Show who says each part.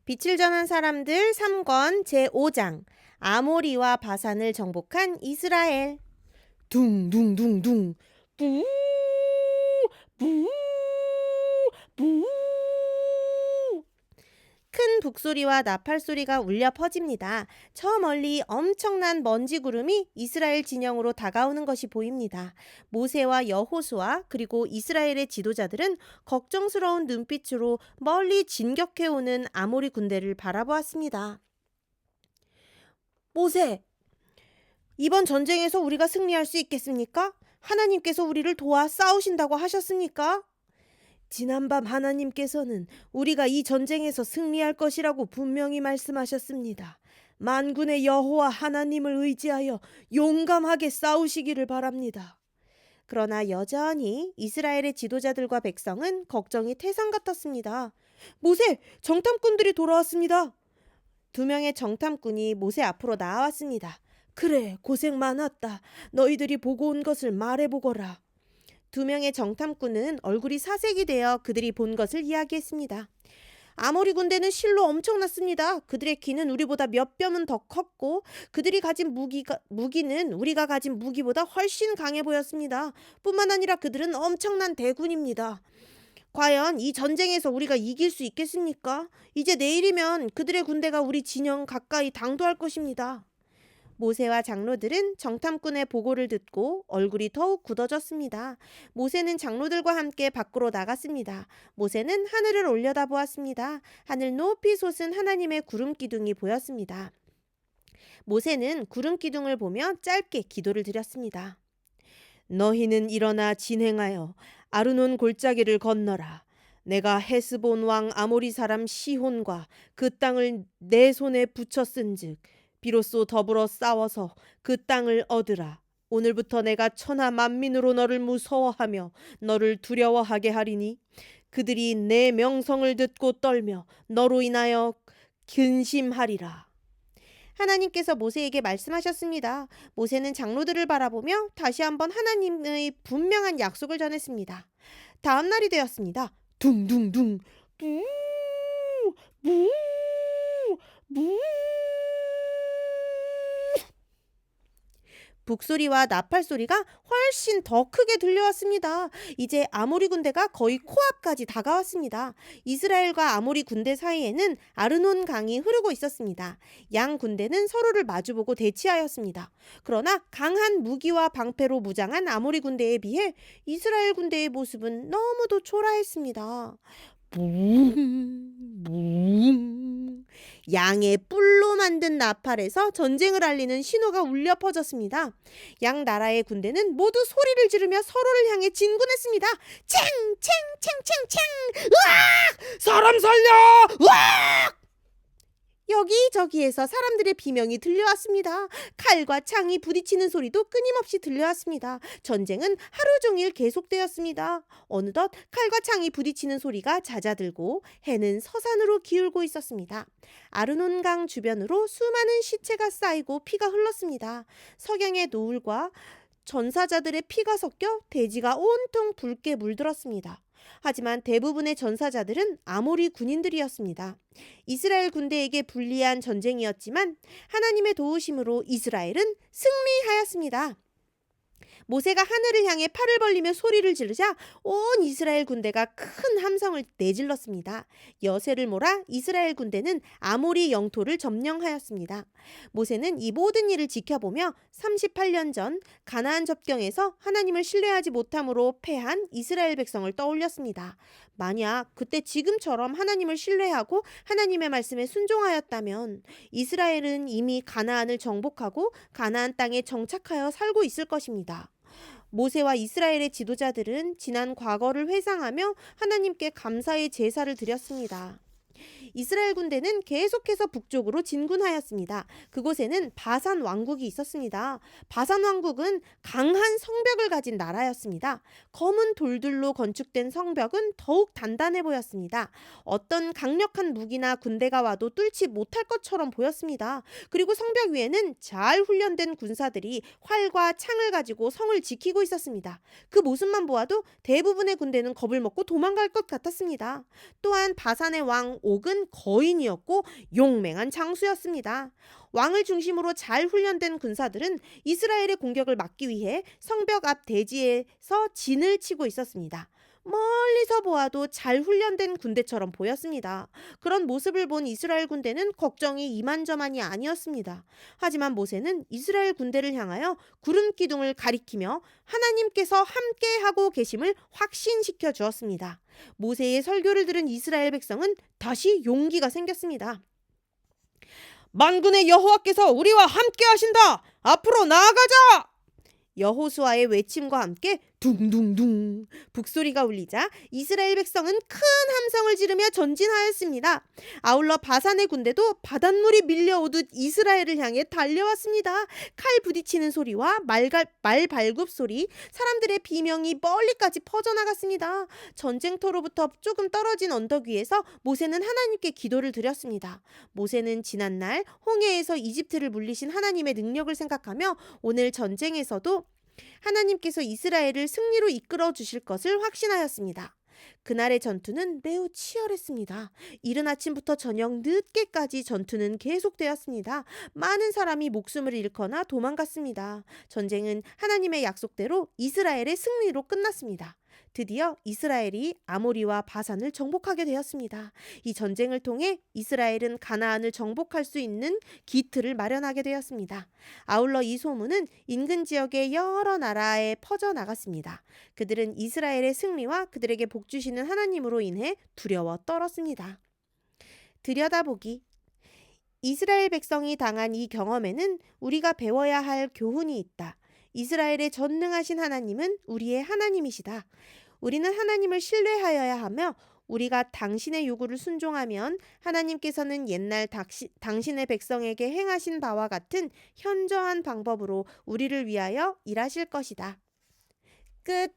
Speaker 1: 빛을 전한 사람들 3권 제5장 아모리와 바산을 정복한 이스라엘. 둥둥둥둥 뿌 뿌 뿌. 큰 북소리와 나팔 소리가 울려 퍼집니다. 저 멀리 엄청난 먼지 구름이 이스라엘 진영으로 다가오는 것이 보입니다. 모세와 여호수아 그리고 이스라엘의 지도자들은 걱정스러운 눈빛으로 멀리 진격해오는 아모리 군대를 바라보았습니다. 모세, 이번 전쟁에서 우리가 승리할 수 있겠습니까? 하나님께서 우리를 도와 싸우신다고 하셨습니까? 지난밤 하나님께서는 우리가 이 전쟁에서 승리할 것이라고 분명히 말씀하셨습니다. 만군의 여호와 하나님을 의지하여 용감하게 싸우시기를 바랍니다. 그러나 여전히 이스라엘의 지도자들과 백성은 걱정이 태산 같았습니다. 모세, 정탐꾼들이 돌아왔습니다. 2명의 정탐꾼이 모세 앞으로 나왔습니다. 그래, 고생 많았다. 너희들이 보고 온 것을 말해보거라. 2명의 정탐꾼은 얼굴이 사색이 되어 그들이 본 것을 이야기했습니다. 아모리 군대는 실로 엄청났습니다. 그들의 키는 우리보다 몇 뼘은 더 컸고 그들이 가진 무기는 우리가 가진 무기보다 훨씬 강해 보였습니다. 뿐만 아니라 그들은 엄청난 대군입니다. 과연 이 전쟁에서 우리가 이길 수 있겠습니까? 이제 내일이면 그들의 군대가 우리 진영 가까이 당도할 것입니다. 모세와 장로들은 정탐꾼의 보고를 듣고 얼굴이 더욱 굳어졌습니다. 모세는 장로들과 함께 밖으로 나갔습니다. 모세는 하늘을 올려다보았습니다. 하늘 높이 솟은 하나님의 구름 기둥이 보였습니다. 모세는 구름 기둥을 보며 짧게 기도를 드렸습니다. 너희는 일어나 진행하여 아르논 골짜기를 건너라. 내가 헤스본 왕 아모리 사람 시혼과 그 땅을 내 손에 붙였은즉 비로소 더불어 싸워서 그 땅을 얻으라. 오늘부터 내가 천하 만민으로 너를 무서워하며 너를 두려워하게 하리니 그들이 내 명성을 듣고 떨며 너로 인하여 근심하리라. 하나님께서 모세에게 말씀하셨습니다. 모세는 장로들을 바라보며 다시 한번 하나님의 분명한 약속을 전했습니다. 다음 날이 되었습니다. 둥둥둥 뿌 뿌 뿌. 북소리와 나팔 소리가 훨씬 더 크게 들려왔습니다. 이제 아모리 군대가 거의 코앞까지 다가왔습니다. 이스라엘과 아모리 군대 사이에는 아르논 강이 흐르고 있었습니다. 양 군대는 서로를 마주보고 대치하였습니다. 그러나 강한 무기와 방패로 무장한 아모리 군대에 비해 이스라엘 군대의 모습은 너무도 초라했습니다. 붕붕. 양의 뿔로 만든 나팔에서 전쟁을 알리는 신호가 울려 퍼졌습니다. 양 나라의 군대는 모두 소리를 지르며 서로를 향해 진군했습니다. 챙챙챙챙챙! 으악! 사람 살려! 으악! 여기저기에서 사람들의 비명이 들려왔습니다. 칼과 창이 부딪히는 소리도 끊임없이 들려왔습니다. 전쟁은 하루 종일 계속되었습니다. 어느덧 칼과 창이 부딪히는 소리가 잦아들고 해는 서산으로 기울고 있었습니다. 아르논강 주변으로 수많은 시체가 쌓이고 피가 흘렀습니다. 석양의 노을과 전사자들의 피가 섞여 대지가 온통 붉게 물들었습니다. 하지만 대부분의 전사자들은 아모리 군인들이었습니다. 이스라엘 군대에게 불리한 전쟁이었지만 하나님의 도우심으로 이스라엘은 승리하였습니다. 모세가 하늘을 향해 팔을 벌리며 소리를 지르자 온 이스라엘 군대가 큰 함성을 내질렀습니다. 여세를 몰아 이스라엘 군대는 아모리 영토를 점령하였습니다. 모세는 이 모든 일을 지켜보며 38년 전 가나안 접경에서 하나님을 신뢰하지 못함으로 패한 이스라엘 백성을 떠올렸습니다. 만약 그때 지금처럼 하나님을 신뢰하고 하나님의 말씀에 순종하였다면 이스라엘은 이미 가나안을 정복하고 가나안 땅에 정착하여 살고 있을 것입니다. 모세와 이스라엘의 지도자들은 지난 과거를 회상하며 하나님께 감사의 제사를 드렸습니다. 이스라엘 군대는 계속해서 북쪽으로 진군하였습니다. 그곳에는 바산 왕국이 있었습니다. 바산 왕국은 강한 성벽을 가진 나라였습니다. 검은 돌들로 건축된 성벽은 더욱 단단해 보였습니다. 어떤 강력한 무기나 군대가 와도 뚫지 못할 것처럼 보였습니다. 그리고 성벽 위에는 잘 훈련된 군사들이 활과 창을 가지고 성을 지키고 있었습니다. 그 모습만 보아도 대부분의 군대는 겁을 먹고 도망갈 것 같았습니다. 또한 바산의 왕 옥은 거인이었고 용맹한 장수였습니다. 왕을 중심으로 잘 훈련된 군사들은 이스라엘의 공격을 막기 위해 성벽 앞 대지에서 진을 치고 있었습니다. 멀리서 보아도 잘 훈련된 군대처럼 보였습니다. 그런 모습을 본 이스라엘 군대는 걱정이 이만저만이 아니었습니다. 하지만 모세는 이스라엘 군대를 향하여 구름 기둥을 가리키며 하나님께서 함께하고 계심을 확신시켜 주었습니다. 모세의 설교를 들은 이스라엘 백성은 다시 용기가 생겼습니다. 만군의 여호와께서 우리와 함께 하신다. 앞으로 나아가자. 여호수아의 외침과 함께 둥둥둥 북소리가 울리자 이스라엘 백성은 큰 함성을 지르며 전진하였습니다. 아울러 바산의 군대도 바닷물이 밀려오듯 이스라엘을 향해 달려왔습니다. 칼 부딪히는 소리와 말 발굽 소리, 사람들의 비명이 멀리까지 퍼져나갔습니다. 전쟁터로부터 조금 떨어진 언덕 위에서 모세는 하나님께 기도를 드렸습니다. 모세는 지난날 홍해에서 이집트를 물리신 하나님의 능력을 생각하며 오늘 전쟁에서도 하나님께서 이스라엘을 승리로 이끌어 주실 것을 확신하였습니다. 그날의 전투는 매우 치열했습니다. 이른 아침부터 저녁 늦게까지 전투는 계속되었습니다. 많은 사람이 목숨을 잃거나 도망갔습니다. 전쟁은 하나님의 약속대로 이스라엘의 승리로 끝났습니다. 드디어 이스라엘이 아모리와 바산을 정복하게 되었습니다. 이 전쟁을 통해 이스라엘은 가나안을 정복할 수 있는 기틀을 마련하게 되었습니다. 아울러 이 소문은 인근 지역의 여러 나라에 퍼져나갔습니다. 그들은 이스라엘의 승리와 그들에게 복 주시는 하나님으로 인해 두려워 떨었습니다. 들여다보기. 이스라엘 백성이 당한 이 경험에는 우리가 배워야 할 교훈이 있다. 이스라엘의 전능하신 하나님은 우리의 하나님이시다. 우리는 하나님을 신뢰하여야 하며 우리가 당신의 요구를 순종하면 하나님께서는 옛날 당신의 백성에게 행하신 바와 같은 현저한 방법으로 우리를 위하여 일하실 것이다. 끝.